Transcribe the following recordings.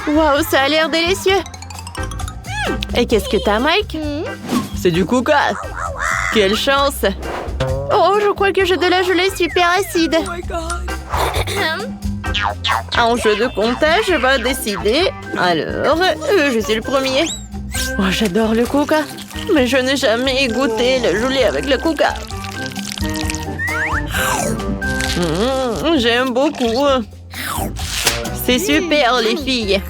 Waouh, ça a l'air délicieux. Et qu'est-ce que t'as, Mike? C'est du coca. Quelle chance. Oh, je crois que j'ai de la gelée super acide. Un jeu de comptage va décider. Alors, je suis le premier. Oh, j'adore le coca. Mais je n'ai jamais goûté la gelée avec le coca. J'aime beaucoup. C'est super, les filles.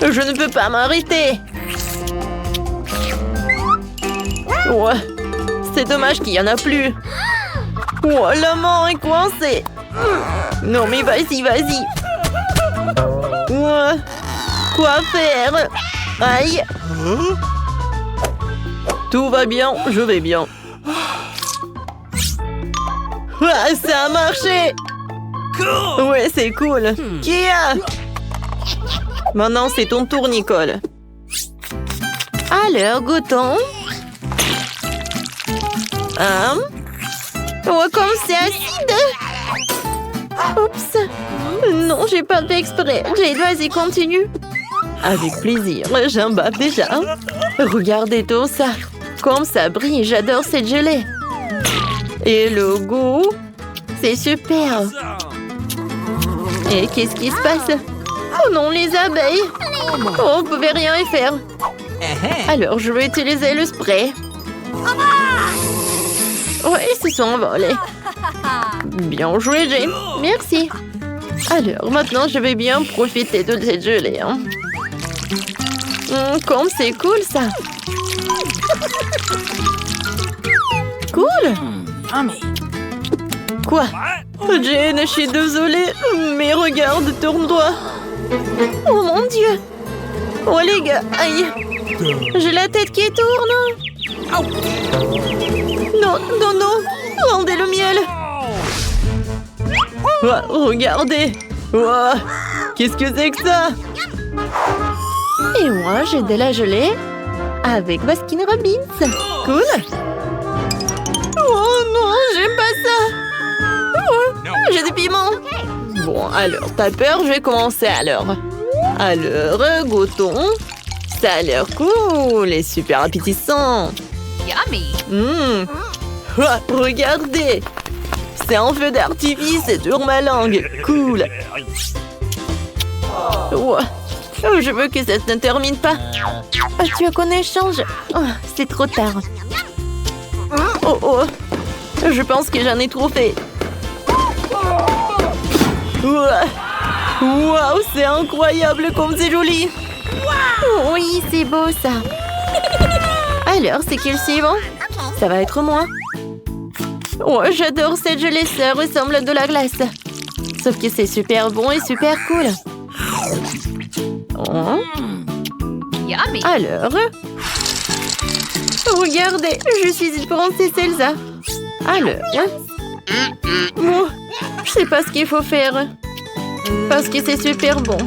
Je ne peux pas m'arrêter. Ouais. C'est dommage qu'il n'y en a plus. Oh, la main est coincée. Non, mais vas-y, vas-y. Ouais. Quoi faire? Aïe. Tout va bien, je vais bien. Ah, ça a marché. Ouais, c'est cool. Qui a? Maintenant, c'est ton tour, Nicole. Alors, goûtons. Oh, comme c'est acide. Oups. Non, j'ai pas fait exprès. Jade, vas-y, continue. Avec plaisir, j'en bave déjà. Regardez tout ça. Comme ça brille, j'adore cette gelée. Et le goût, c'est super. Et qu'est-ce qui se passe? Oh non, les abeilles. Oh, on ne pouvait rien y faire. Alors, je vais utiliser le spray. Oh, ils se sont envolés. Bien joué, Jane. Merci. Alors, maintenant, je vais bien profiter de cette gelée. Comme c'est cool, ça. Cool. Quoi? Jane, je suis désolée, mais regarde, tourne-toi. Oh mon Dieu. Oh les gars, aïe. J'ai la tête qui tourne. Non, non, non. Rendez le miel. Oh, regardez. Oh, qu'est-ce que c'est que ça? Et moi, j'ai de la gelée avec Baskin Robbins. Cool. Oh non, j'aime pas ça. Oh, j'ai des piments. Bon, alors, t'as peur? Je vais commencer alors. Alors, goûtons. Ça a l'air cool et super appétissant. Yummy. Oh, regardez. C'est un feu d'artifice sur ma langue. Cool. Oh, je veux que ça ne termine pas. Ah, tu as qu'on échange? Oh, c'est trop tard. Oh, oh. Je pense que j'en ai trop fait. Waouh, c'est incroyable comme c'est joli. Oui, c'est beau ça. Alors, c'est qui le suivant? Ça va être moi. Oh, j'adore cette gelée, ça ressemble à de la glace. Sauf que c'est super bon et super cool. Oh. Yummy. Alors, regardez, je suis une princesse Elsa. Alors, oh, je sais pas ce qu'il faut faire. Parce que c'est super bon.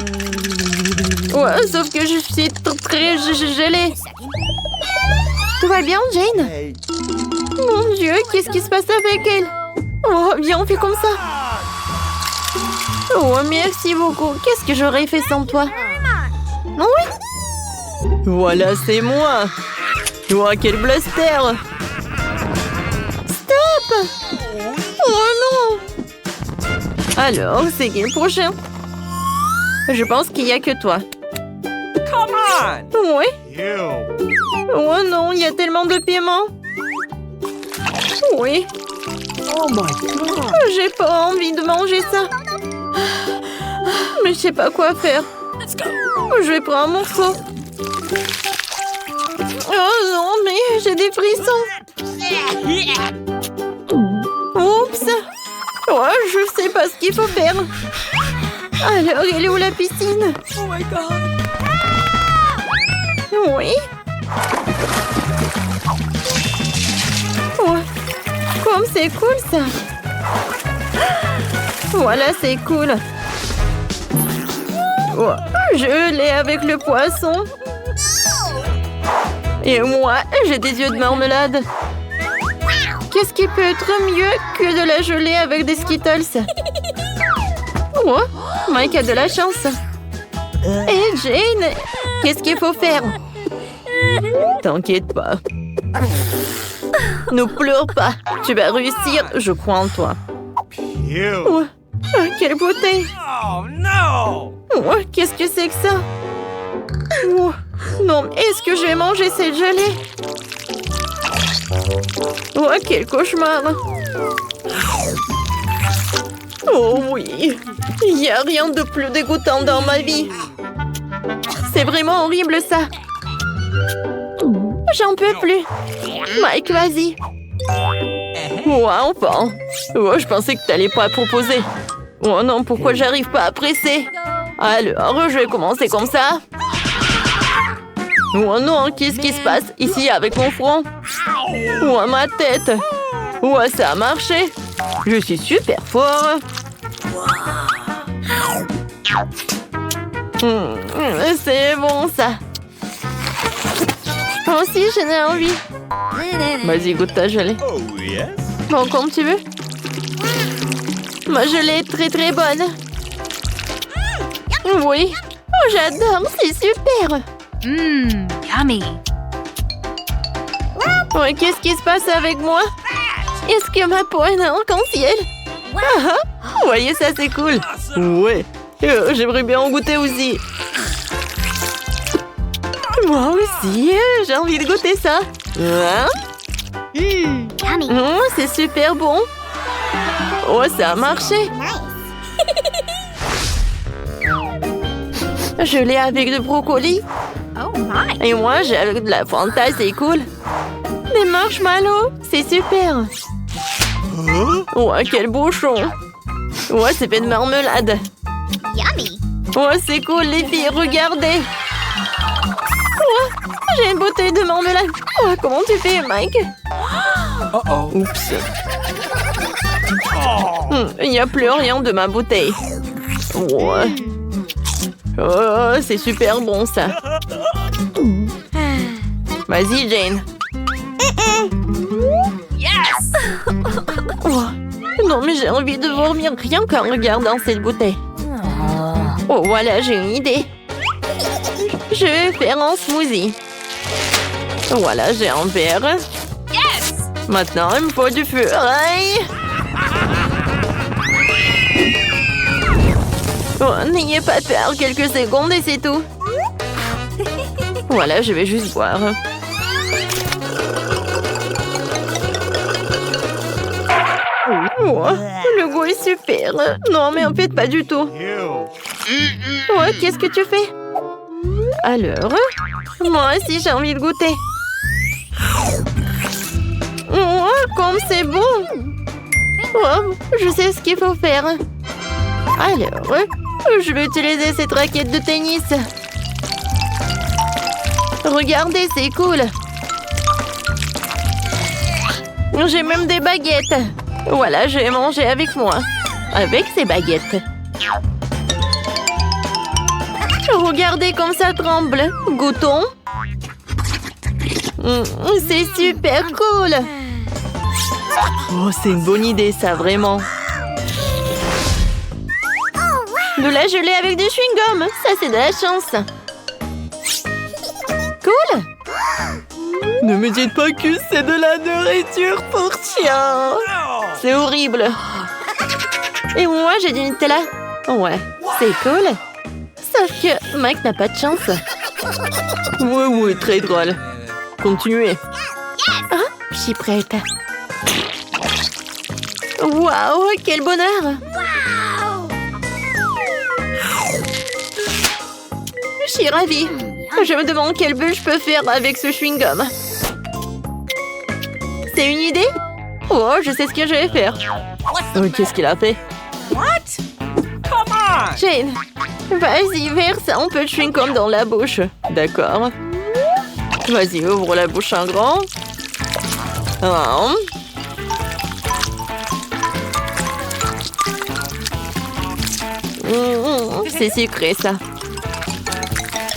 Ouais, sauf que je suis très gelée. Tout va bien, Jane? Mon Dieu, qu'est-ce qui se passe avec elle? Oh, viens, on fait comme ça. Oh, merci beaucoup. Qu'est-ce que j'aurais fait sans toi? Oh oui. Voilà, c'est moi. Oh, quel blaster. Stop. Oh non. Alors, c'est qui le prochain? Je pense qu'il n'y a que toi. Come on! Oui. Ew. Oh non, il y a tellement de piment. Oui. Oh my god! J'ai pas envie de manger ça. Mais je sais pas quoi faire. Let's go. Je vais prendre un morceau. Oh non, mais j'ai des frissons. Oups. Oh, je sais pas ce qu'il faut faire. Alors, elle est où la piscine? Oh my god! Oui. Oh, comme c'est cool ça. Voilà, c'est cool. Oh, je l'ai avec le poisson. Et moi, j'ai des yeux de marmelade. Qu'est-ce qui peut être mieux que de la gelée avec des Skittles? Oh, Mike a de la chance. Hé, Jane, qu'est-ce qu'il faut faire? T'inquiète pas. Ne pleure pas. Tu vas réussir, je crois en toi. Cute. Oh, quelle beauté! Oh no! Oh, qu'est-ce que c'est que ça? Oh, non, est-ce que je vais manger cette gelée? Oh, quel cauchemar! Oh oui, il n'y a rien de plus dégoûtant dans ma vie. C'est vraiment horrible ça. J'en peux plus. Mike, vas-y. Oh, enfin. Oh, je pensais que t'allais pas proposer. Oh non, pourquoi j'arrive pas à presser? Alors, je vais commencer comme ça. Oh non, qu'est-ce qui se passe ici avec mon front? Oh, ma tête. Oh, ça a marché. Je suis super fort. C'est bon ça. Moi aussi, j'en ai envie. Vas-y, goûte ta gelée. Oh yes. Bon, comme tu veux. Ma gelée est très très bonne. Oui. Oh, j'adore, c'est super. Yummy. Ouais, qu'est-ce qui se passe avec moi? Est-ce que ma peau est en arc-en-ciel? Ah, vous voyez, ça c'est cool. Ouais. J'aimerais bien en goûter aussi. Moi aussi, j'ai envie de goûter ça. Hein? Yummy. C'est super bon. Oh, ça a marché. Je l'ai avec du brocoli. Oh my. Et moi, j'ai avec de la Fanta, c'est cool. Des marshmallows, c'est super. Oh, quel bouchon. Ouais, c'est fait de marmelade. Yummy. Oh, c'est cool, les filles, regardez. Oh, j'ai une bouteille de marmelade. Oh, comment tu fais, Mike? Uh-oh. Oups. Oh. Il n'y a plus rien de ma bouteille. Ouais. Oh, c'est super bon, ça. Vas-y, Jane. Yes. Oh, non, mais j'ai envie de vomir rien qu'en regardant cette bouteille. Oh, voilà, j'ai une idée. Je vais faire un smoothie. Voilà, j'ai un verre. Yes. Maintenant, il me faut du feu. Aïe! Oh, n'ayez pas peur, quelques secondes et c'est tout. Voilà, je vais juste boire. Oh, le goût est super. Non, mais en fait, pas du tout. Cute. Ouais, qu'est-ce que tu fais? Alors, moi aussi, j'ai envie de goûter. Oh, comme c'est bon. Oh, je sais ce qu'il faut faire. Alors, je vais utiliser cette raquette de tennis. Regardez, c'est cool. J'ai même des baguettes. Voilà, je vais manger avec moi. Avec ces baguettes. Regardez comme ça tremble. Goûtons. C'est super cool. Oh, c'est une bonne idée, ça, vraiment. De la gelée avec du chewing-gum. Ça, c'est de la chance. Cool. Ne me dites pas que c'est de la nourriture pour chien. C'est horrible. Et moi, j'ai du Nutella. Ouais, c'est cool. Sauf que Mike n'a pas de chance. Oui, très drôle. Continuez. Ah, je suis prête. Waouh, quel bonheur. Je suis ravie. Je me demande quelle bulle je peux faire avec ce chewing-gum. C'est une idée? Oh, je sais ce que je vais faire. Oh, qu'est-ce qu'il a fait? What? Come on! Jane, vas-y, verse un peu de chewing-gum dans la bouche. D'accord. Vas-y, ouvre la bouche en grand. C'est sucré, ça.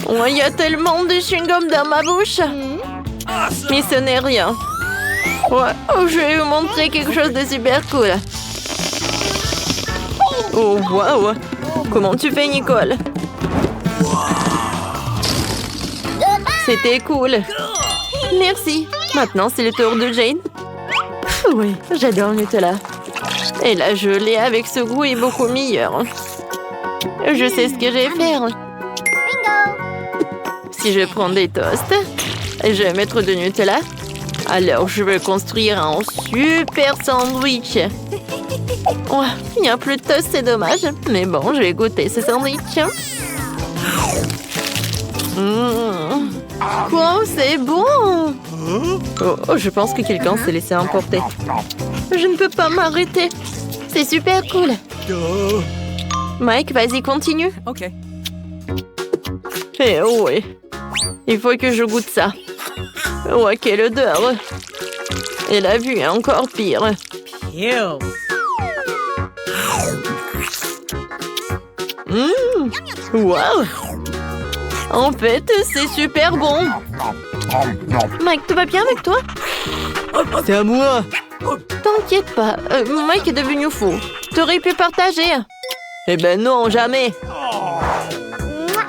Oh, il y a tellement de chewing-gum dans ma bouche. Mais ce n'est rien. Ouais. Oh, je vais vous montrer quelque chose de super cool. Oh, waouh. Comment tu fais, Nicole? C'était cool. Merci. Maintenant, c'est le tour de Jane. Oui, j'adore le Nutella. Et la gelée avec ce goût est beaucoup meilleur. Je sais ce que je vais faire. Si je prends des toasts, je vais mettre de Nutella. Alors, je vais construire un super sandwich. Oh, il n'y a plus de toast, c'est dommage. Mais bon, je vais goûter ce sandwich. Quoi, c'est bon! Oh, je pense que quelqu'un s'est laissé emporter. Je ne peux pas m'arrêter. C'est super cool. Mike, vas-y, continue. OK. Eh oui. Il faut que je goûte ça. Oh, quelle odeur. Et la vue est encore pire. Ew. Wow. En fait, c'est super bon. Mike, tout va bien avec toi? C'est à moi. T'inquiète pas, Mike est devenu fou. T'aurais pu partager. Eh ben non, jamais.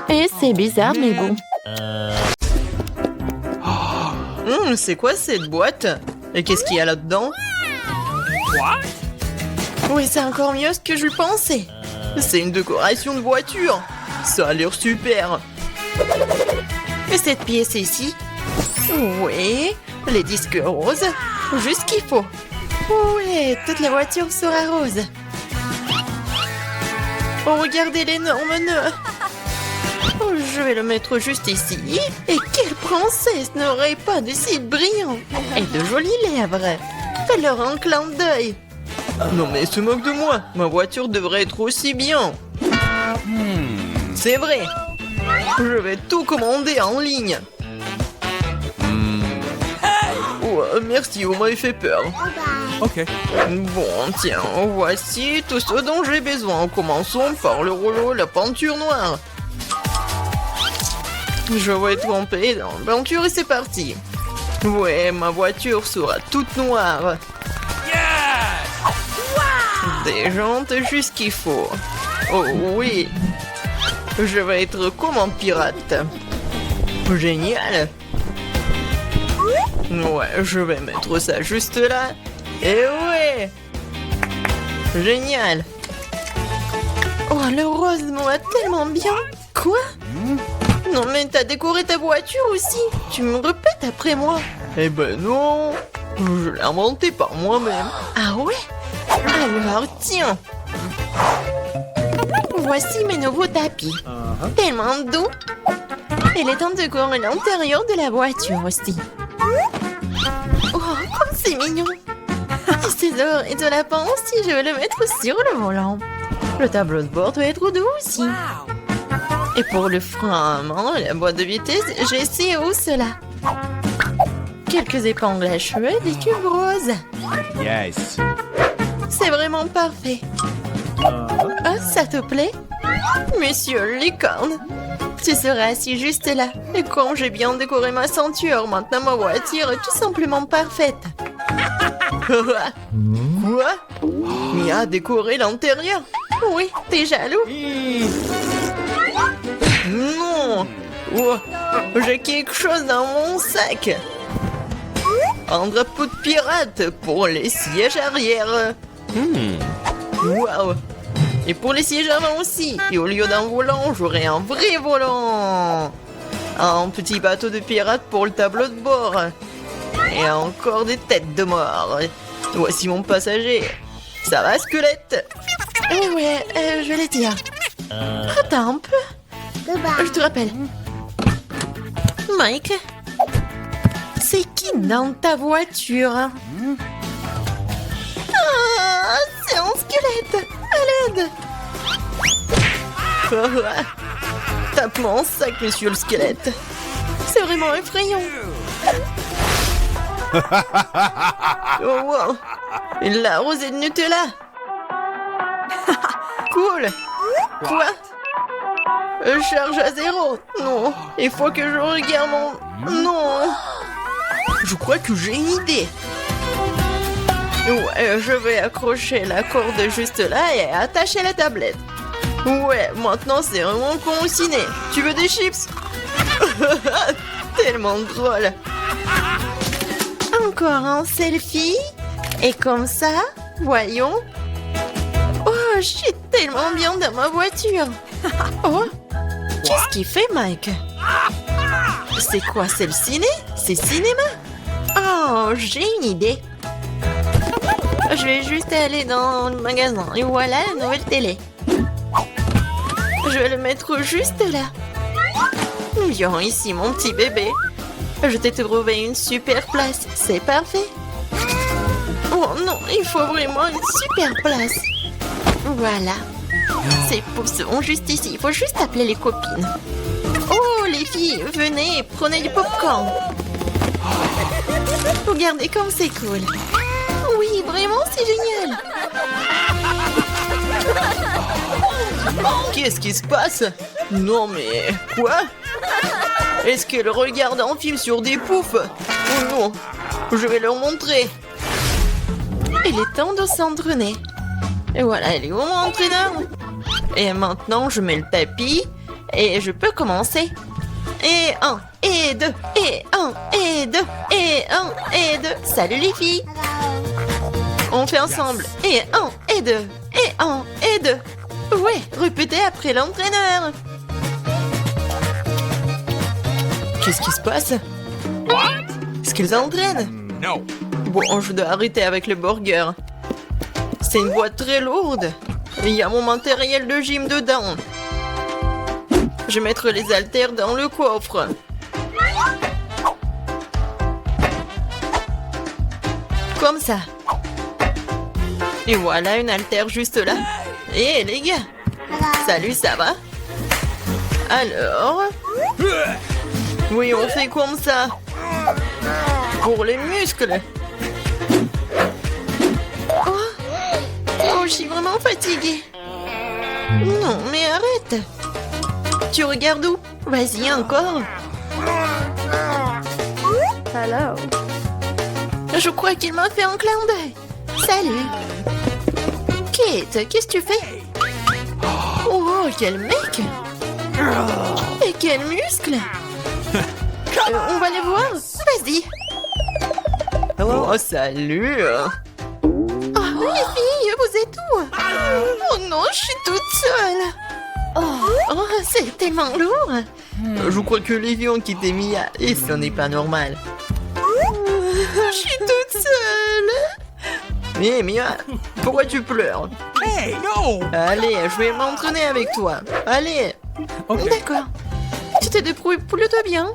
Et c'est bizarre, mais bon. C'est quoi cette boîte? Et qu'est-ce qu'il y a là-dedans? What? Oui, c'est encore mieux ce que je pensais. C'est une décoration de voiture. Ça a l'air super. Et cette pièce ici? Oui, les disques roses. Juste ce qu'il faut. Ouais, toute la voiture sera rose. Oh, regardez l'énorme nœud. Oh, je vais le mettre juste ici. Et quelle princesse n'aurait pas de cils brillants et de jolies lèvres? Fais-leur un clin d'œil. Non mais se moque de moi. Ma voiture devrait être aussi bien. C'est vrai. Je vais tout commander en ligne. Oh, merci, vous m'avez fait peur. OK. Bon, tiens, voici tout ce dont j'ai besoin. Commençons par le rouleau, la peinture noire. Je vais tremper dans la peinture et c'est parti. Ouais, ma voiture sera toute noire. Des jantes juste ce qu'il faut. Oh oui. Je vais être comme un pirate. Génial. Ouais, je vais mettre ça juste là. Et ouais. Génial. Oh, le rose me va tellement bien. Quoi? Non mais t'as décoré ta voiture aussi. Tu me répètes après moi. Eh ben non. Je l'ai inventé par moi-même. Ah ouais? Alors tiens. Voici mes nouveaux tapis. Tellement doux. Et les temps de décorer l'intérieur de la voiture aussi. Oh, comme c'est mignon. Et ces oreilles de lapin aussi, je vais le mettre sur le volant. Le tableau de bord doit être doux aussi. Et pour le frein à main et la boîte de vitesse, j'ai ces hausses-là. Quelques épingles à cheveux et des tubes roses. Yes. C'est vraiment parfait. Ah, ça te plaît? Monsieur Licorne, tu seras assis juste là. Et quand j'ai bien décoré ma ceinture, maintenant ma voiture est tout simplement parfaite. Quoi? Il a décoré l'intérieur? Oui, t'es jaloux? Non! Oh, j'ai quelque chose dans mon sac. Un drapeau de pirate pour les sièges arrière. Waouh! Et pour les sièges avant aussi. Et au lieu d'un volant, j'aurai un vrai volant. Un petit bateau de pirate pour le tableau de bord. Et encore des têtes de mort. Voici mon passager. Ça va, squelette? Ouais, je vais les dire. Attends un peu. Je te rappelle. Mike, c'est qui dans ta voiture? Ah, c'est un squelette. À l'aide. Tape mon sac, monsieur le squelette. C'est vraiment effrayant. Oh wow. La rosée de Nutella. Cool. Quoi? Charge à 0. Non, il faut que je regarde mon... Non. Je crois que j'ai une idée. Ouais, je vais accrocher la corde juste là et attacher la tablette. Ouais, maintenant c'est vraiment con au ciné. Tu veux des chips? Tellement drôle. Encore un selfie. Et comme ça, voyons. Oh, je suis tellement bien dans ma voiture. Oh, qu'est-ce qu'il fait, Mike? C'est quoi, c'est le ciné? C'est cinéma? Oh, j'ai une idée. Je vais juste aller dans le magasin. Et voilà la nouvelle télé. Je vais le mettre juste là. Viens ici, mon petit bébé. Je t'ai trouvé une super place. C'est parfait. Oh non, il faut vraiment une super place. Voilà. Ces poufs sont juste ici. Il faut juste appeler les copines. Oh, les filles, venez, prenez du popcorn. Regardez comme c'est cool. Oui, vraiment, c'est génial. Qu'est-ce qui se passe? Non mais... Quoi? Est-ce qu'elle regarde un film sur des poufs? Oh non, je vais leur montrer. Il est temps de s'entraîner. Et voilà, elle est où mon entraîneur? Et maintenant, je mets le tapis et je peux commencer. Et 1, et 2, et 1, et 2, et 1, et 2. Salut les filles. On fait ensemble. Et 1, et 2, et 1, et 2. Ouais, répétez après l'entraîneur. Qu'est-ce qui se passe? Est-ce qu'ils entraînent? No. Bon, je dois arrêter avec le burger. C'est une boîte très lourde. Il y a mon matériel de gym dedans. Je vais mettre les haltères dans le coffre. Comme ça. Et voilà une haltère juste là. Hé les gars. Salut, ça va? Alors? Oui, on fait comme ça. Pour les muscles. Oh, je suis vraiment fatiguée. Non, mais arrête. Tu regardes où? Vas-y, encore. Hello. Je crois qu'il m'a fait un clin d'œil. Salut. Kate, qu'est-ce que tu fais? Oh, quel mec. Et quel muscle. On va les voir. Vas-y. Oh, salut. Oh, les filles, vous êtes où? Oh non, je suis toute seule. Oh, c'est tellement lourd. Je crois que les filles ont quitté Mia et ce n'est pas normal. Je suis toute seule. Mais Mia, pourquoi tu pleures? Hey, no. Allez, je vais m'entraîner avec toi. Allez. Ok. D'accord. Tu te débrouilles plutôt bien.